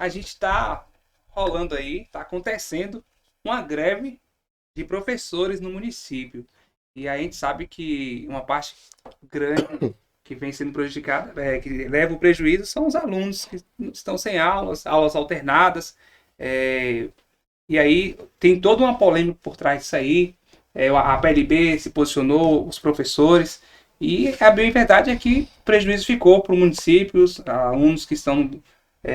a gente está rolando aí, está acontecendo uma greve de professores no município. E aí a gente sabe que uma parte grande que vem sendo prejudicada, que leva o prejuízo, são os alunos que estão sem aulas, aulas alternadas. é, e aí tem toda uma polêmica por trás disso aí. A PLB se posicionou, os professores. E a bem verdade é que o prejuízo ficou para o município, os alunos que estão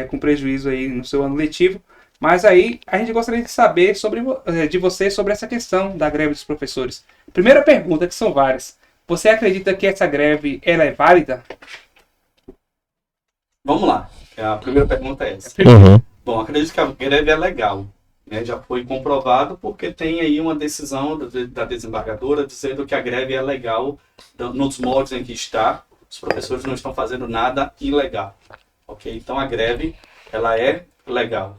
com prejuízo aí no seu ano letivo. Mas aí a gente gostaria de saber de você sobre essa questão da greve dos professores. Primeira pergunta, que são várias. Você acredita que essa greve ela é válida? Vamos lá. A primeira pergunta é essa. Uhum. Bom, acredito que a greve é legal. Né? Já foi comprovado porque tem aí uma decisão da desembargadora dizendo que a greve é legal nos moldes em que está. Os professores não estão fazendo nada ilegal. Ok? Então a greve ela é legal.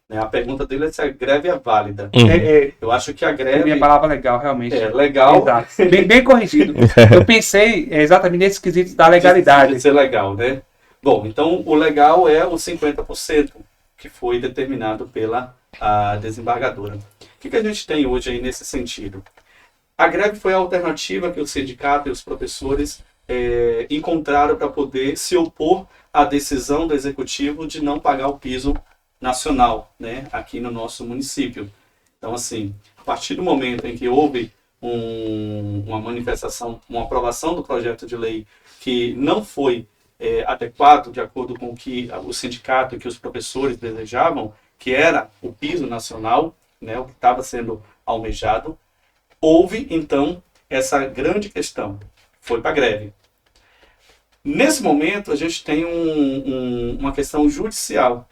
Né? A pergunta dele é se a greve é válida. Eu acho que a greve... Minha palavra legal, realmente. É legal. Exato. Bem corrigido. Eu pensei exatamente nesse quesito da legalidade. De ser legal, né? Bom, então o legal é os 50% que foi determinado pela desembargadora. O que a gente tem hoje aí nesse sentido? A greve foi a alternativa que o sindicato e os professores encontraram para poder se opor à decisão do executivo de não pagar o piso nacional, né, aqui no nosso município. Então, assim, a partir do momento em que houve uma manifestação, uma aprovação do projeto de lei que não foi adequado de acordo com o que o sindicato e que os professores desejavam, que era o piso nacional, né, o que estava sendo almejado, houve, então, essa grande questão. Foi para a greve. Nesse momento, a gente tem uma questão judicial.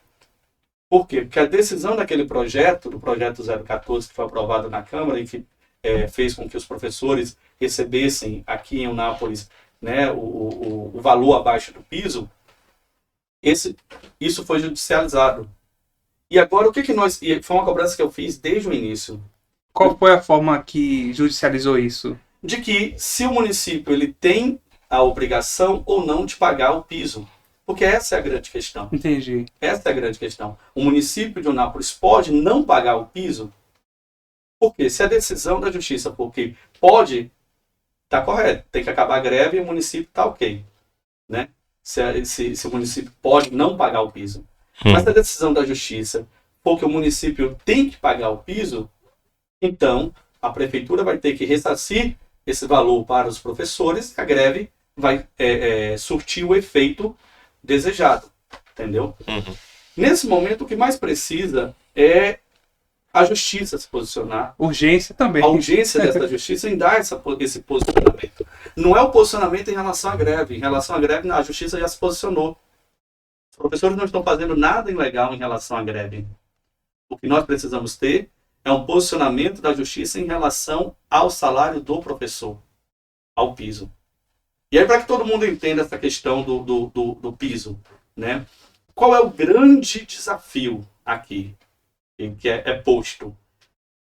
Por quê? Porque a decisão daquele projeto, do projeto 014, que foi aprovado na Câmara e que fez com que os professores recebessem aqui em Eunápolis, né, o valor abaixo do piso, isso foi judicializado. E agora, foi uma cobrança que eu fiz desde o início. Qual foi a forma que judicializou isso? De que se o município ele tem a obrigação ou não de pagar o piso. Porque essa é a grande questão. Entendi. Essa é a grande questão. O município de Eunápolis pode não pagar o piso? Porque se a decisão da justiça, porque pode, está correto, tem que acabar a greve e o município está ok. Né? Se o município pode não pagar o piso. Mas se a decisão da justiça for que o município tem que pagar o piso, então a prefeitura vai ter que ressarcir esse valor para os professores e a greve vai surtir o efeito desejado. Entendeu? Nesse momento, o que mais precisa é a justiça se posicionar. Urgência também. A urgência dessa justiça em dar esse posicionamento. Não é o posicionamento em relação à greve. Em relação à greve, a justiça já se posicionou. Os professores não estão fazendo nada ilegal em relação à greve. O que nós precisamos ter é um posicionamento da justiça em relação ao salário do professor, ao piso. E aí, para que todo mundo entenda essa questão do piso, né? Qual é o grande desafio aqui que é posto?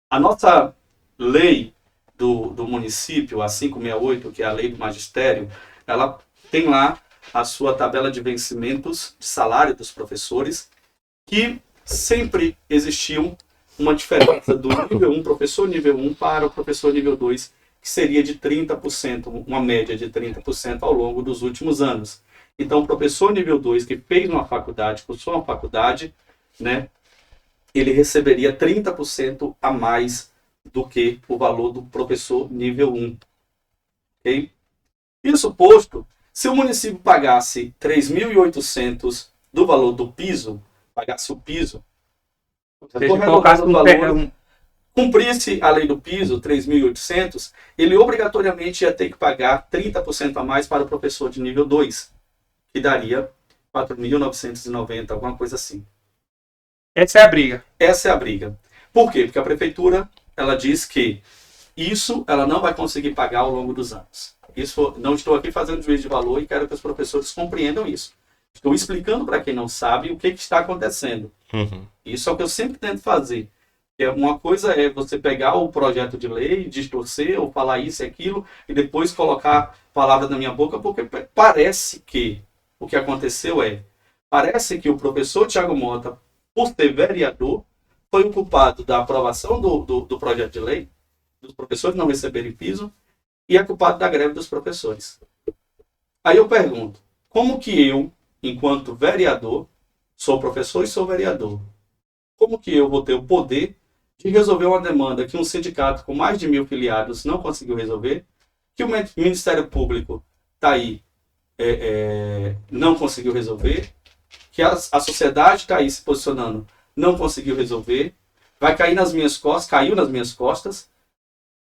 A nossa lei do município, a 568, que é a lei do magistério, ela tem lá a sua tabela de vencimentos de salário dos professores, que sempre existiu uma diferença do nível 1, professor nível 1 para o professor nível 2, que seria de 30%, uma média de 30% ao longo dos últimos anos. Então, o professor nível 2 que fez uma faculdade, cursou uma faculdade, né, ele receberia 30% a mais do que o valor do professor nível 1. Okay? Isso posto, se o município pagasse 3.800 do valor do piso, pagasse o piso, cumprisse a lei do piso, 3.800, ele obrigatoriamente ia ter que pagar 30% a mais para o professor de nível 2, que daria 4.990, alguma coisa assim. Essa é a briga. Essa é a briga. Por quê? Porque a prefeitura ela diz que isso ela não vai conseguir pagar ao longo dos anos. Isso, não estou aqui fazendo juízo de valor e quero que os professores compreendam isso. Estou explicando para quem não sabe o que está acontecendo. Isso é o que eu sempre tento fazer. Uma coisa é você pegar o projeto de lei, distorcer ou falar isso e aquilo e depois colocar palavras na minha boca, porque parece que o que aconteceu Parece que o professor Thiago Mota, por ser vereador, foi o culpado da aprovação do projeto de lei, dos professores não receberem piso, e é culpado da greve dos professores. Aí eu pergunto, como que eu, enquanto vereador, sou professor e sou vereador, como que eu vou ter o poder de resolver uma demanda que um sindicato com mais de 1.000 filiados não conseguiu resolver, que o Ministério Público está aí, não conseguiu resolver, que a sociedade está aí se posicionando, não conseguiu resolver, vai cair nas minhas costas, caiu nas minhas costas.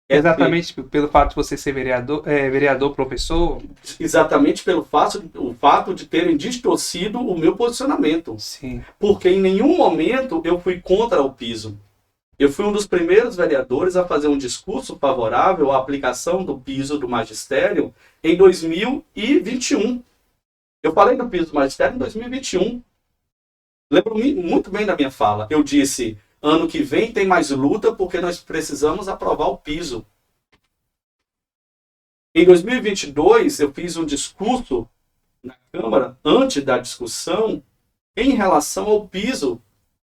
Exatamente pelo fato de você ser vereador, professor? Exatamente pelo fato de terem distorcido o meu posicionamento. Sim. Porque em nenhum momento eu fui contra o piso. Eu fui um dos primeiros vereadores a fazer um discurso favorável à aplicação do piso do magistério em 2021. Eu falei do piso do magistério em 2021. Lembro-me muito bem da minha fala. Eu disse, ano que vem tem mais luta porque nós precisamos aprovar o piso. Em 2022, eu fiz um discurso na Câmara, antes da discussão, em relação ao piso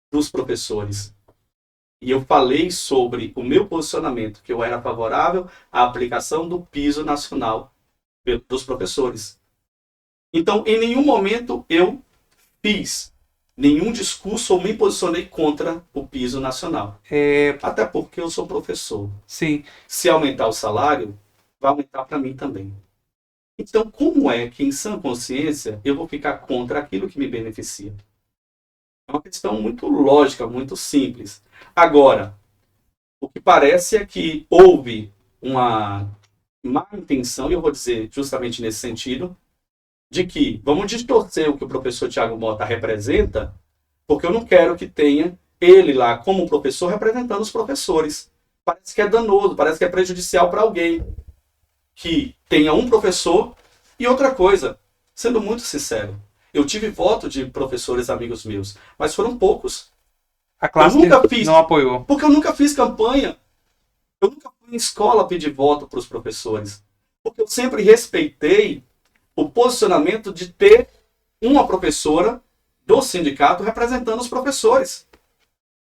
dos professores. E eu falei sobre o meu posicionamento, que eu era favorável à aplicação do piso nacional dos professores. Então, em nenhum momento eu fiz nenhum discurso ou me posicionei contra o piso nacional. Até porque eu sou professor. Sim. Se aumentar o salário, vai aumentar para mim também. Então, como é que, em sã consciência, eu vou ficar contra aquilo que me beneficia? É uma questão muito lógica, muito simples. Agora, o que parece é que houve uma má intenção, e eu vou dizer justamente nesse sentido, de que vamos distorcer o que o professor Thiago Mota representa, porque eu não quero que tenha ele lá como professor representando os professores. Parece que é danoso, parece que é prejudicial para alguém que tenha um professor. E outra coisa, sendo muito sincero, eu tive voto de professores amigos meus, mas foram poucos. A classe não apoiou. Porque eu nunca fiz campanha. Eu nunca fui em escola pedir voto para os professores. Porque eu sempre respeitei o posicionamento de ter uma professora do sindicato representando os professores.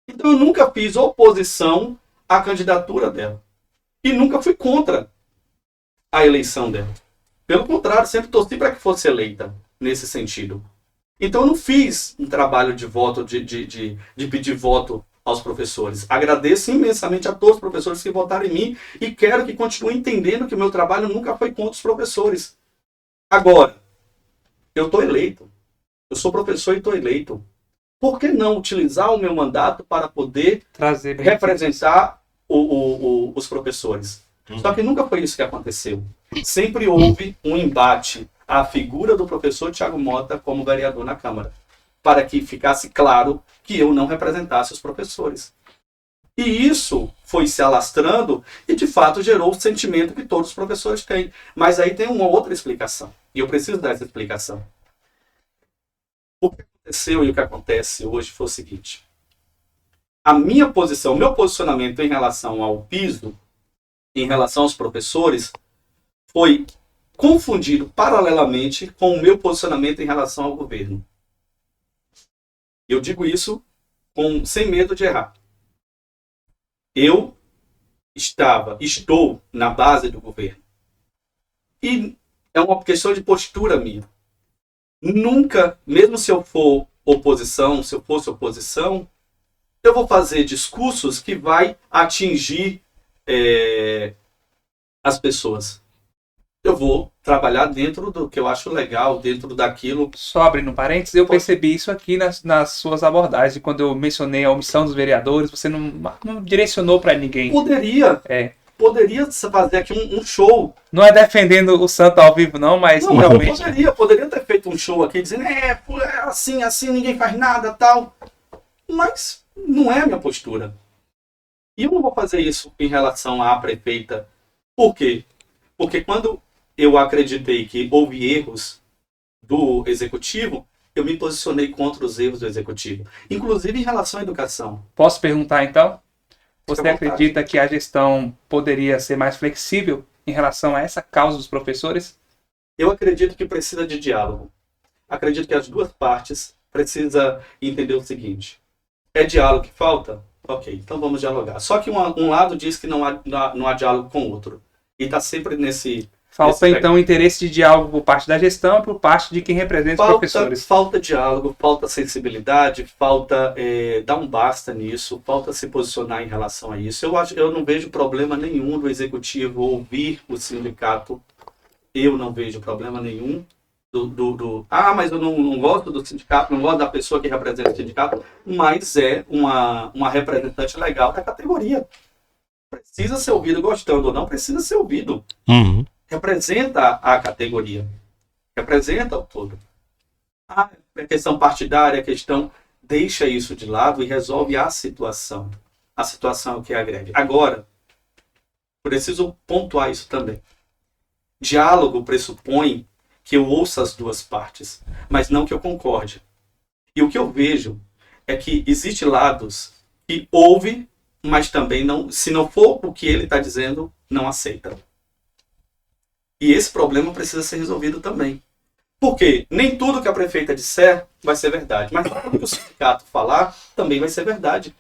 Então eu nunca fiz oposição à candidatura dela. E nunca fui contra a eleição dela. Pelo contrário, sempre torci para que fosse eleita nesse sentido. Então eu não fiz um trabalho de voto, de pedir voto aos professores. Agradeço imensamente a todos os professores que votaram em mim e quero que continuem entendendo que o meu trabalho nunca foi contra os professores. Agora, eu estou eleito. Eu sou professor e estou eleito. Por que não utilizar o meu mandato para poder representar os professores? Só que nunca foi isso que aconteceu. Sempre houve um embate à figura do professor Thiago Mota como vereador na Câmara, para que ficasse claro que eu não representasse os professores. E isso foi se alastrando e, de fato, gerou o sentimento que todos os professores têm. Mas aí tem uma outra explicação. E eu preciso dar essa explicação. O que aconteceu e o que acontece hoje foi o seguinte. A minha posição, o meu posicionamento em relação ao piso, em relação aos professores, foi confundido paralelamente com o meu posicionamento em relação ao governo. Eu digo isso sem medo de errar. Eu estou na base do governo. E é uma questão de postura minha. Nunca, mesmo se eu for oposição, se eu fosse oposição, eu vou fazer discursos que vai atingir as pessoas. Eu vou trabalhar dentro do que eu acho legal, dentro daquilo... Só abrindo parênteses, eu percebi isso aqui nas suas abordagens. Quando eu mencionei a omissão dos vereadores, você não direcionou para ninguém. Poderia fazer aqui um show. Não é defendendo o santo ao vivo, não, mas não, realmente... Poderia ter feito um show aqui, dizendo, assim, ninguém faz nada, tal. Mas não é a minha postura. E eu não vou fazer isso em relação à prefeita. Por quê? Porque quando eu acreditei que houve erros do executivo, eu me posicionei contra os erros do executivo. Inclusive em relação à educação. Posso perguntar, então? Você acredita que a gestão poderia ser mais flexível em relação a essa causa dos professores? Eu acredito que precisa de diálogo. Acredito que as duas partes precisa entender o seguinte. É diálogo que falta? Ok, então vamos dialogar. Só que um lado diz que não há diálogo com o outro. E está sempre nesse... Falta, então, interesse de diálogo por parte da gestão, por parte de quem representa os professores. Falta diálogo, falta sensibilidade, falta dar um basta nisso, falta se posicionar em relação a isso. Eu não vejo problema nenhum do executivo ouvir o sindicato. Eu não vejo problema nenhum mas eu não gosto do sindicato, não gosto da pessoa que representa o sindicato, mas é uma representante legal da categoria. Precisa ser ouvido, gostando ou não, precisa ser ouvido. Uhum. Representa a categoria, representa o todo. A questão partidária, a questão deixa isso de lado e resolve a situação. A situação que é a greve. Agora, preciso pontuar isso também. Diálogo pressupõe que eu ouça as duas partes, mas não que eu concorde. E o que eu vejo é que existem lados que ouvem, mas também não, se não for o que ele está dizendo, não aceita. E esse problema precisa ser resolvido também. Porque nem tudo que a prefeita disser vai ser verdade, mas tudo que o sindicato falar também vai ser verdade.